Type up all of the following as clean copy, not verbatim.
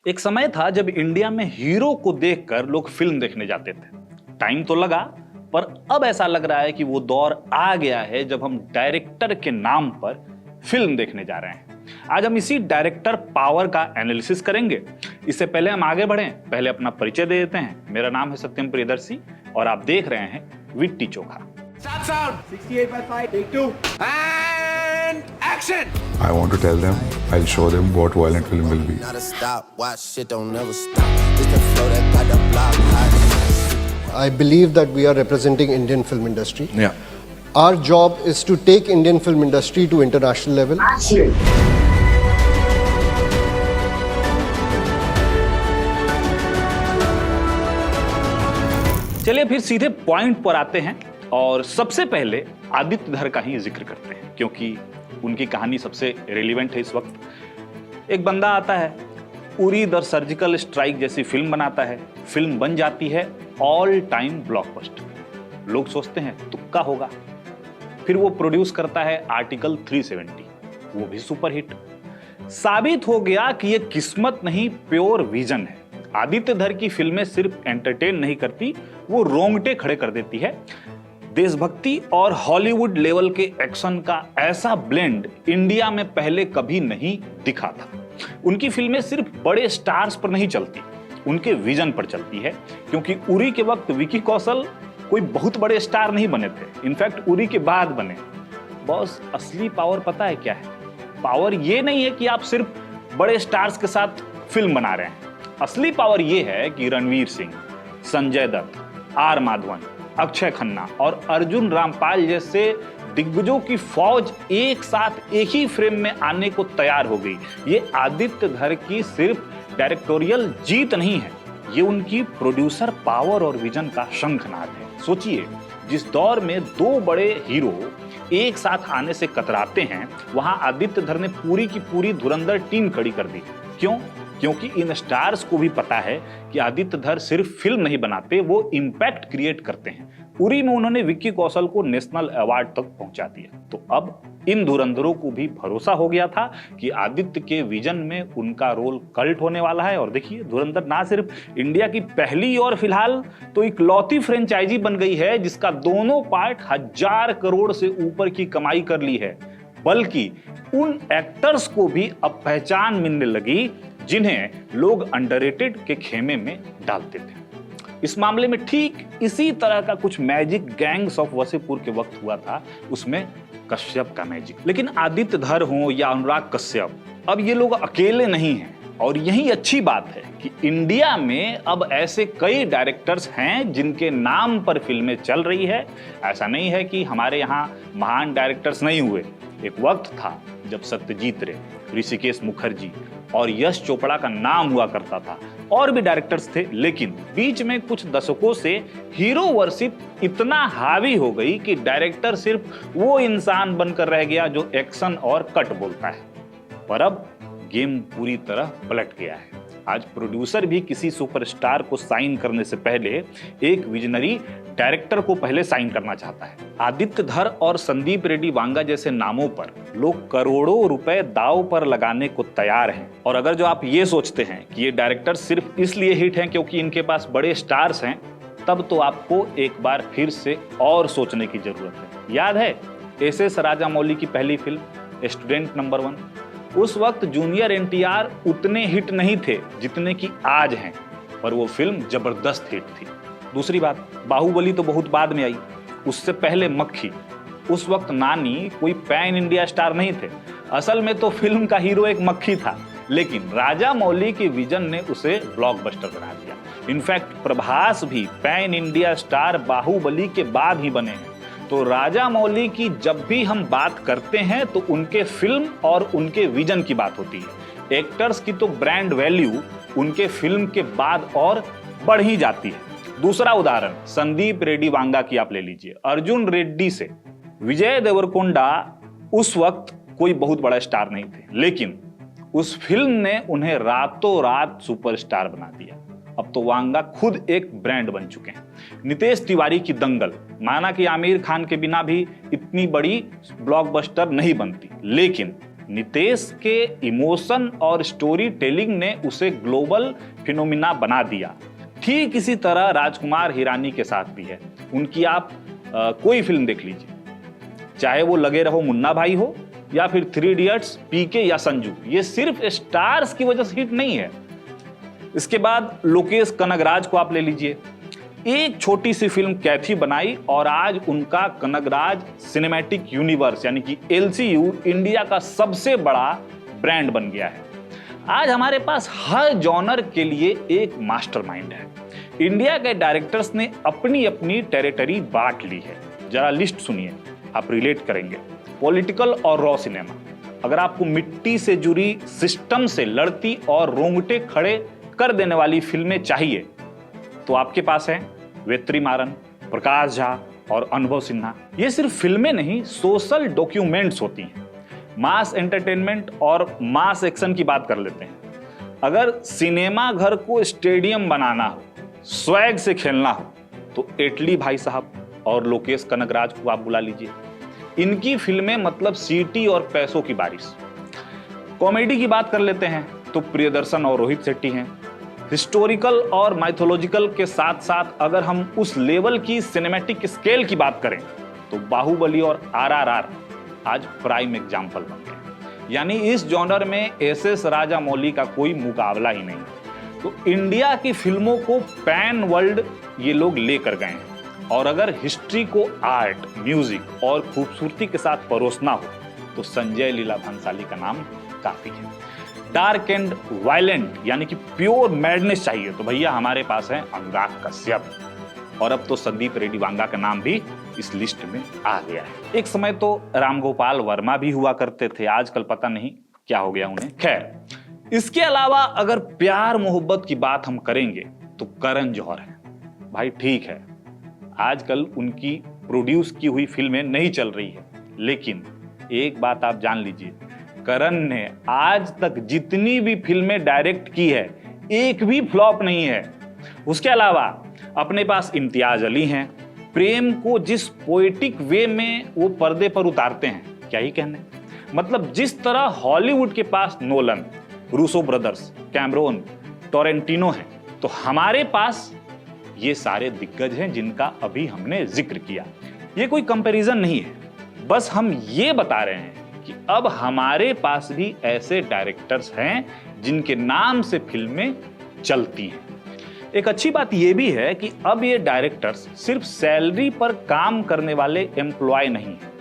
एक समय था जब इंडिया में हीरो को देखकर लोग फिल्म देखने जाते थे। टाइम तो लगा, पर अब ऐसा लग रहा है कि वो दौर आ गया है जब हम डायरेक्टर के नाम पर फिल्म देखने जा रहे हैं। आज हम इसी डायरेक्टर पावर का एनालिसिस करेंगे। इससे पहले हम आगे बढ़ें, पहले अपना परिचय दे देते हैं। मेरा नाम है सत्यम प्रियदर्शी और आप देख रहे हैं विट्टी चोखा। Sound 68 by 5, take 2. And action! I want to tell them, I'll show them what violent film will be. Not a stop, watch shit don't never stop. It's the flow that got the block hot. I believe that we are representing Indian film industry. Yeah. Our job is to take Indian film industry to international level. चलिए फिर सीधे point पर आते हैं और सबसे पहले आदित्य धर का ही जिक्र करते हैं क्योंकि उनकी कहानी सबसे रिलेवेंट है इस वक्त। एक बंदा आता है, उरी द सर्जिकल स्ट्राइक जैसी फिल्म बनाता है, फिल्म बन जाती है ऑल टाइम ब्लॉकबस्टर। लोग सोचते हैं तुक्का होगा। फिर वो प्रोड्यूस करता है आर्टिकल 370, वो भी सुपरहिट। साबित हो गया कि ये किस्मत नहीं, प्योर विजन है। आदित्य धर की फिल्में सिर्फ एंटरटेन नहीं करती, वो रोंगटे खड़े कर देती है। देशभक्ति और हॉलीवुड लेवल के एक्शन का ऐसा ब्लेंड इंडिया में पहले कभी नहीं दिखा था। उनकी फिल्में सिर्फ बड़े स्टार्स पर नहीं चलती, उनके विजन पर चलती है। क्योंकि उरी के वक्त विकी कौशल कोई बहुत बड़े स्टार नहीं बने थे, इनफैक्ट उरी के बाद बने। बॉस, असली पावर पता है क्या है? पावर ये नहीं है कि आप सिर्फ बड़े स्टार्स के साथ फिल्म बना रहे हैं। असली पावर ये है कि रणवीर सिंह, संजय दत्त, आर माधवन, अक्षय खन्ना और अर्जुन रामपाल जैसे दिग्गजों की फौज एक साथ एक ही फ्रेम में आने को तैयार हो गई। ये आदित्य धर की सिर्फ डायरेक्टोरियल जीत नहीं है, ये उनकी प्रोड्यूसर पावर और विजन का शंखनाद है। सोचिए, जिस दौर में दो बड़े हीरो एक साथ आने से कतराते हैं, वहां आदित्य धर ने पूरी की पूरी धुरंधर टीम खड़ी कर दी। क्यों? क्योंकि इन स्टार्स को भी पता है कि आदित्य धर सिर्फ फिल्म नहीं बनाते, वो इम्पैक्ट क्रिएट करते हैं। उरी में उन्होंने विक्की कौशल को नेशनल अवार्ड तक पहुंचा दिया। तो अब इन धुरंधरों को भी भरोसा हो गया था कि आदित्य के विजन में उनका रोल कल्ट होने वाला है। और देखिए, धुरंधर ना सिर्फ इंडिया की पहली और फिलहाल तो इकलौती फ्रेंचाइजी बन गई है जिसका दोनों पार्ट 1000 करोड़ से ऊपर की कमाई कर ली है, बल्कि उन एक्टर्स को भी अब पहचान मिलने लगी जिन्हें लोग अंडररेटेड के खेमे में डालते थे। इस मामले में ठीक इसी तरह का कुछ मैजिक गैंग्स ऑफ वसेपुर के वक्त हुआ था, उसमें कश्यप का मैजिक। लेकिन आदित्य धर हो या अनुराग कश्यप, अब ये लोग अकेले नहीं हैं। और यही अच्छी बात है कि इंडिया में अब ऐसे कई डायरेक्टर्स हैं जिनके नाम पर फिल्में चल रही है। ऐसा नहीं है कि हमारे यहाँ महान डायरेक्टर्स नहीं हुए। एक वक्त था जब सत्यजीत रे, ऋषिकेश मुखर्जी और यश चोपड़ा का नाम हुआ करता था, और भी डायरेक्टर्स थे। लेकिन बीच में कुछ दशकों से हीरो वर्शिप इतना हावी हो गई कि डायरेक्टर सिर्फ वो इंसान बनकर रह गया जो एक्शन और कट बोलता है। पर अब गेम पूरी तरह पलट गया है। आज प्रोड्यूसर भी किसी सुपरस्टार को साइन करने से पहले एक विजनरी डायरेक्टर को पहले साइन करना चाहता है। आदित्य धर और संदीप रेड्डी वांगा जैसे नामों पर लोग करोड़ों रुपए दांव पर लगाने को तैयार हैं। और अगर जो आप ये सोचते हैं कि ये डायरेक्टर सिर्फ इसलिए हिट हैं क्योंकि इनके पास बड़े स्टार्स हैं, तब तो आपको एक बार फिर से और सोचने की जरूरत है। याद है एस.एस. राजामौली की पहली फिल्म स्टूडेंट नंबर 1? उस वक्त जूनियर एनटीआर उतने हिट नहीं थे जितने कि आज हैं, पर वो फिल्म जबरदस्त हिट थी। दूसरी बात, बाहुबली तो बहुत बाद में आई, उससे पहले मक्खी। उस वक्त नानी कोई पैन इंडिया स्टार नहीं थे, असल में तो फिल्म का हीरो एक मक्खी था। लेकिन राजामौली के विजन ने उसे ब्लॉकबस्टर बना दिया। इनफैक्ट प्रभास भी पैन इंडिया स्टार बाहुबली के बाद ही बने हैं। तो राजामौली की जब भी हम बात करते हैं तो उनके फिल्म और उनके विजन की बात होती है। एक्टर्स की तो ब्रांड वैल्यू उनके फिल्म के बाद और बढ़ ही जाती है। दूसरा उदाहरण संदीप रेड्डी वांगा की आप ले लीजिए। अर्जुन रेड्डी से विजय देवरकोंडा उस वक्त कोई बहुत बड़ा स्टार नहीं थे, लेकिन उस फिल्म ने उन्हें रातों रात सुपरस्टार बना दिया। अब तो वांगा खुद एक ब्रांड बन चुके हैं। नितेश तिवारी की दंगल, माना कि आमिर खान के बिना भी इतनी बड़ी ब्लॉकबस्टर नहीं बनती, लेकिन नितेश के इमोशन और स्टोरी टेलिंग ने उसे ग्लोबल फिनोमिना बना दिया। ठीक इसी तरह राजकुमार हिरानी के साथ भी है। उनकी आप कोई फिल्म देख लीजिए, चाहे वो लगे रहो मुन्ना भाई हो या फिर 3 इडियट्स, पीके या संजू, ये सिर्फ स्टार्स की वजह से हिट नहीं है। इसके बाद लोकेश कनगराज को आप ले लीजिए, एक छोटी सी फिल्म कैथी बनाई और आज उनका कनगराज सिनेमैटिक यूनिवर्स यानी कि LCU इंडिया का सबसे बड़ा ब्रांड बन गया है। आज हमारे पास हर जॉनर के लिए एक मास्टरमाइंड है। इंडिया के डायरेक्टर्स ने अपनी अपनी टेरिटरी बांट ली है। जरा लिस्ट सुनिए, आप रिलेट करेंगे। पॉलिटिकल और रॉ सिनेमा, अगर आपको मिट्टी से जुड़ी, सिस्टम से लड़ती और रोंगटे खड़े कर देने वाली फिल्में चाहिए तो आपके पास है वेत्रीमारन, प्रकाश झा और अनुभव सिन्हा। ये सिर्फ फिल्में नहीं, सोशल डॉक्यूमेंट्स होती हैं। मास एंटरटेनमेंट और मास एक्शन की बात कर लेते हैं। अगर सिनेमा घर को स्टेडियम बनाना हो, स्वैग से खेलना हो, तो एटली भाई साहब और लोकेश कनगराज को आप बुला लीजिए। इनकी फिल्में मतलब सीटी और पैसों की बारिश। कॉमेडी की बात कर लेते हैं तो प्रियदर्शन और रोहित शेट्टी हैं। हिस्टोरिकल और माइथोलॉजिकल के साथ साथ अगर हम उस लेवल की सिनेमैटिक स्केल की बात करें तो बाहुबली और RRR आज प्राइम एग्जाम्पल बन गए। यानी इस जॉनर में SS राजामौली का कोई मुकाबला ही नहीं। तो इंडिया की फिल्मों को पैन वर्ल्ड ये लोग लेकर गए हैं। और अगर हिस्ट्री को आर्ट, म्यूजिक और खूबसूरती के साथ परोसना हो तो संजय लीला भंसाली का नाम काफी है। डार्क एंड वायलेंट यानी कि प्योर मैडनेस चाहिए तो भैया हमारे पास है अनुराग कश्यप, और अब तो संदीप रेड्डी वांगा का नाम भी इस लिस्ट में आ गया है। एक समय तो रामगोपाल वर्मा भी हुआ करते थे, आजकल पता नहीं क्या हो गया उन्हें। खैर, इसके अलावा अगर प्यार मोहब्बत की बात हम करेंगे तो करण जौहर है। भाई ठीक है, आजकल उनकी प्रोड्यूस की हुई फिल्में नहीं चल रही है, लेकिन एक बात आप जान लीजिए, करण ने आज तक जितनी भी फिल्में डायरेक्ट की है एक भी फ्लॉप नहीं है। उसके अलावा अपने पास इम्तियाज अली हैं। प्रेम को जिस पोएटिक वे में वो पर्दे पर उतारते हैं, क्या ही कहने। मतलब जिस तरह हॉलीवुड के पास Nolan, Russo brothers, Cameron, Tarantino हैं, तो हमारे पास ये सारे दिग्गज हैं जिनका अभी हमने जिक्र किया। ये कोई कंपैरिजन नहीं है, बस हम ये बता रहे हैं कि अब हमारे पास भी ऐसे डायरेक्टर्स हैं जिनके नाम से फिल्में चलती हैं। एक अच्छी बात यह भी है कि अब ये डायरेक्टर्स सिर्फ सैलरी पर काम करने वाले एम्प्लॉय नहीं हैं,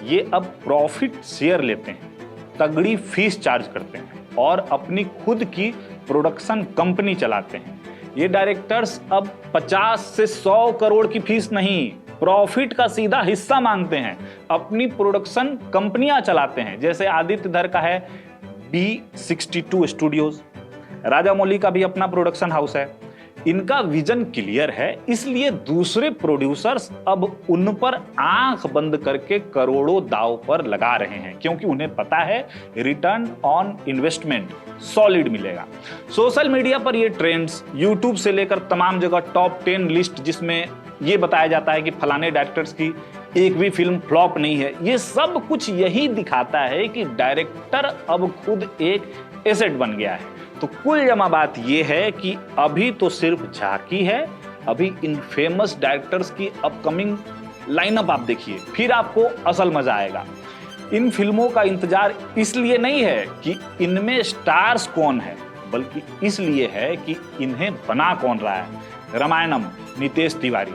ये अब प्रॉफिट शेयर लेते हैं, तगड़ी फीस चार्ज करते हैं और अपनी खुद की प्रोडक्शन कंपनी चलाते हैं। ये डायरेक्टर्स अब 50 से 100 करोड़ की फीस नहीं, प्रॉफिट का सीधा हिस्सा मांगते हैं, अपनी प्रोडक्शन कंपनियां चलाते हैं। जैसे आदित्य धर का है B62 स्टूडियोज, राजामौली का भी अपना प्रोडक्शन हाउस है। इनका विजन क्लियर है, इसलिए दूसरे प्रोड्यूसर्स अब उन पर आंख बंद करके करोड़ों दाव पर लगा रहे हैं, क्योंकि उन्हें पता है रिटर्न ऑन इन्वेस्टमेंट सॉलिड मिलेगा। सोशल मीडिया पर ये ट्रेंड्स, यूट्यूब से लेकर तमाम जगह टॉप 10 लिस्ट जिसमें ये बताया जाता है कि फलाने डायरेक्टर्स की एक भी फिल्म फ्लॉप नहीं है, ये सब कुछ यही दिखाता है कि डायरेक्टर अब खुद एक एसेट बन गया है। तो कुल जमा बात यह है कि अभी तो सिर्फ झांकी है, अभी इन फेमस डायरेक्टर्स की अपकमिंग लाइनअप आप देखिए, फिर आपको असल मजा आएगा। इन फिल्मों का इंतजार इसलिए नहीं है कि इनमें स्टार्स कौन है, बल्कि इसलिए है कि इन्हें बना कौन रहा है। रामायणम, नितेश तिवारी,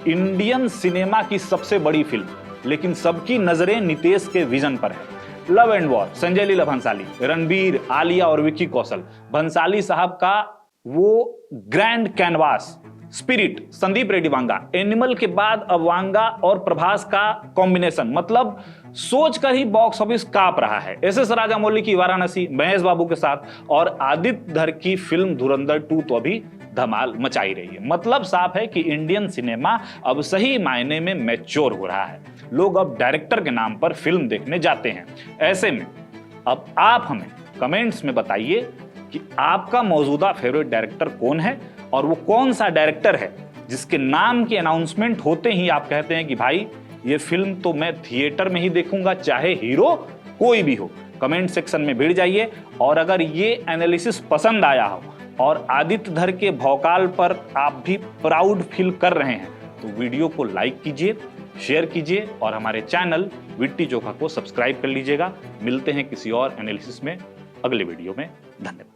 इंडियन सिनेमा की सबसे बड़ी फिल्म, लेकिन सबकी नजरें नितेश के विजन पर है। Love and war, Sanjay Leela Bhansali, Ranbir, Alia और विक्की कौशल, भंसाली साहब का वो grand canvas, spirit, Sandeep Reddy Vanga, animal के बाद अब वांगा और प्रभास का कॉम्बिनेशन, मतलब सोचकर ही बॉक्स ऑफिस कांप रहा है। SS राजामौली की वाराणसी महेश बाबू के साथ, और आदित्य धर की फिल्म धुरंधर 2 तो अभी धमाल मचाई रही है। मतलब साफ है कि इंडियन सिनेमा अब सही मायने में मैच्योर हो रहा है। लोग अब डायरेक्टर के नाम पर फिल्म देखने जाते हैं। ऐसे में अब आप हमें कमेंट्स में बताइए कि आपका मौजूदा फेवरेट डायरेक्टर कौन है, और वो कौन सा डायरेक्टर है जिसके नाम की अनाउंसमेंट होते ही आप कहते हैं कि भाई ये फिल्म तो मैं थिएटर में ही देखूंगा, चाहे हीरो कोई भी हो। कमेंट सेक्शन में भिड़ जाइए। और अगर ये एनालिसिस पसंद आया हो और आदित्य धर के भौकाल पर आप भी प्राउड फील कर रहे हैं तो वीडियो को लाइक कीजिए, शेयर कीजिए और हमारे चैनल विट्टी चोखा को सब्सक्राइब कर लीजिएगा। मिलते हैं किसी और एनालिसिस में अगले वीडियो में। धन्यवाद।